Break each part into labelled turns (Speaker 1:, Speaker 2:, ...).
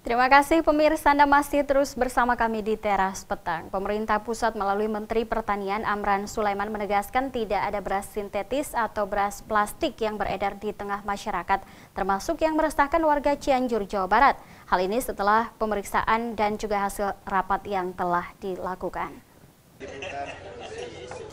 Speaker 1: Terima kasih pemirsa, Anda masih terus bersama kami di Teras Petang. Pemerintah pusat melalui Menteri Pertanian Amran Sulaiman menegaskan tidak ada beras sintetis atau beras plastik yang beredar di tengah masyarakat, termasuk yang meresahkan warga Cianjur, Jawa Barat. Hal ini setelah pemeriksaan dan juga hasil rapat yang telah dilakukan.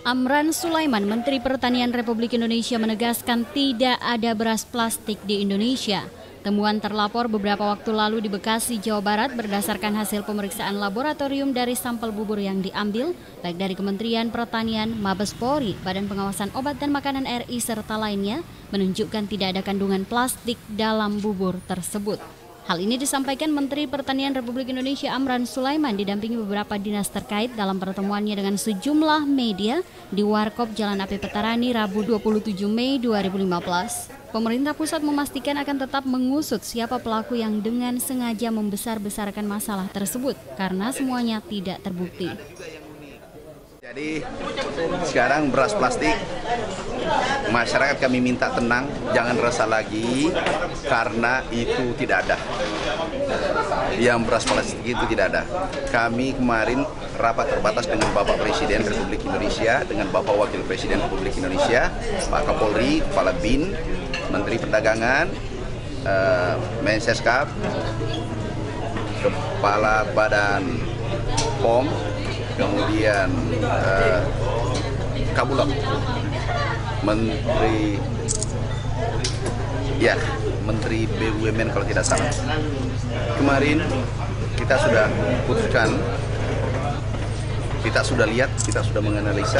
Speaker 1: Amran Sulaiman, Menteri Pertanian Republik Indonesia, menegaskan tidak ada beras plastik di Indonesia. Temuan terlapor beberapa waktu lalu di Bekasi, Jawa Barat berdasarkan hasil pemeriksaan laboratorium dari sampel bubur yang diambil, baik dari Kementerian Pertanian, Mabes Polri, Badan Pengawasan Obat dan Makanan RI, serta lainnya, menunjukkan tidak ada kandungan plastik dalam bubur tersebut. Hal ini disampaikan Menteri Pertanian Republik Indonesia Amran Sulaiman didampingi beberapa dinas terkait dalam pertemuannya dengan sejumlah media di Warkop Jalan Api Petarani Rabu 27 Mei 2015. Pemerintah pusat memastikan akan tetap mengusut siapa pelaku yang dengan sengaja membesar-besarkan masalah tersebut karena semuanya tidak terbukti.
Speaker 2: Jadi sekarang beras plastik, masyarakat kami minta tenang, jangan resah lagi karena itu tidak ada. Yang beras plastik itu tidak ada. Kami kemarin rapat terbatas dengan Bapak Presiden Republik Indonesia, dengan Bapak Wakil Presiden Republik Indonesia, Pak Kapolri, Kepala BIN, Menteri Perdagangan, Mensekap, Kepala Badan POM, kemudian Kabulok, Menteri BUMN kalau tidak salah. Kemarin kita sudah putuskan, kita sudah lihat, kita sudah menganalisa,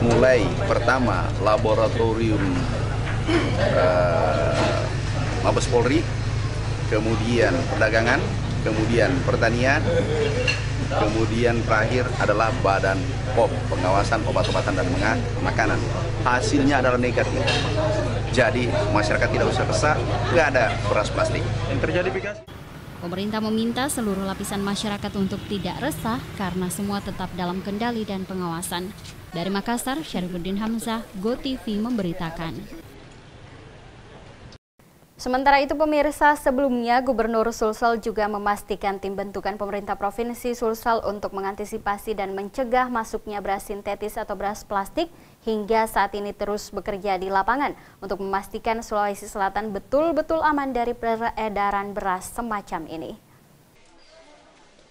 Speaker 2: mulai pertama laboratorium Mabes Polri, kemudian perdagangan, kemudian pertanian, kemudian terakhir adalah Badan POM, pengawasan obat-obatan dan makanan. Hasilnya adalah negatif. Jadi masyarakat tidak usah resah, nggak ada beras plastik. Yang terjadi
Speaker 1: Pemerintah meminta seluruh lapisan masyarakat untuk tidak resah karena semua tetap dalam kendali dan pengawasan. Dari Makassar, Syarifuddin Hamzah, GoTV memberitakan. Sementara itu pemirsa, sebelumnya Gubernur Sulsel juga memastikan tim bentukan pemerintah Provinsi Sulsel untuk mengantisipasi dan mencegah masuknya beras sintetis atau beras plastik hingga saat ini terus bekerja di lapangan untuk memastikan Sulawesi Selatan betul-betul aman dari peredaran beras semacam ini.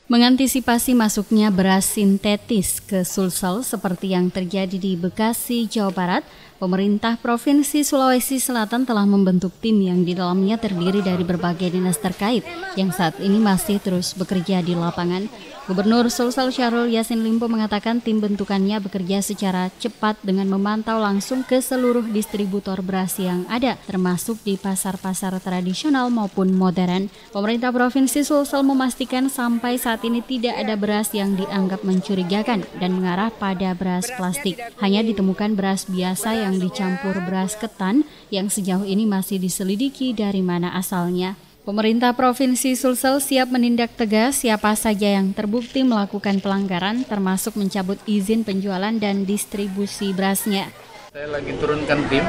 Speaker 1: Mengantisipasi masuknya beras sintetis ke Sulsel seperti yang terjadi di Bekasi, Jawa Barat, pemerintah Provinsi Sulawesi Selatan telah membentuk tim yang di dalamnya terdiri dari berbagai dinas terkait yang saat ini masih terus bekerja di lapangan. Gubernur Sulsel Syahrul Yassin Limpo mengatakan tim bentukannya bekerja secara cepat dengan memantau langsung ke seluruh distributor beras yang ada, termasuk di pasar-pasar tradisional maupun modern. Pemerintah Provinsi Sulsel memastikan sampai saat ini tidak ada beras yang dianggap mencurigakan dan mengarah pada beras plastik. Hanya ditemukan beras biasa yang dicampur beras ketan yang sejauh ini masih diselidiki dari mana asalnya. Pemerintah Provinsi Sulsel siap menindak tegas siapa saja yang terbukti melakukan pelanggaran, termasuk mencabut izin penjualan dan distribusi berasnya.
Speaker 3: Saya lagi turunkan tim,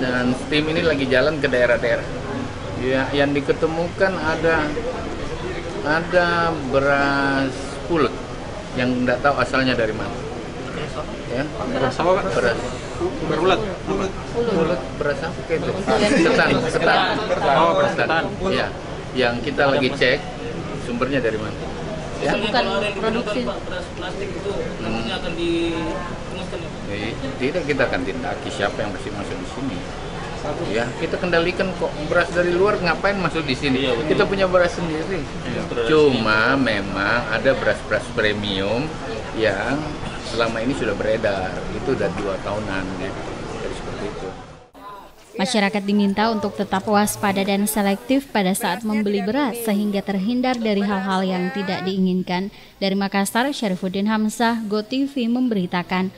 Speaker 3: dan tim ini lagi jalan ke daerah-daerah. Ya, yang diketemukan ada beras pulut yang tidak tahu asalnya dari mana. Ya, beras apa Pak? Beras berulat. Pulut beras apa itu? Ketan. Oh, beras ketan. Ya, yang kita lagi cek sumbernya dari mana. Ya.
Speaker 4: Bukan produksi beras plastik itu namanya akan dikemaskan.
Speaker 3: Tidak, kita akan tindaki siapa yang masuk di sini. Ya, kita kendalikan kok beras dari luar ngapain masuk di sini. Kita punya beras sendiri. Cuma memang ada beras-beras premium yang selama ini sudah beredar, itu udah 2 tahunan gitu. Jadi seperti itu.
Speaker 1: Masyarakat diminta untuk tetap waspada dan selektif pada saat membeli beras sehingga terhindar dari hal-hal yang tidak diinginkan. Dari Makassar, Syarifuddin Hamzah, GoTV memberitakan.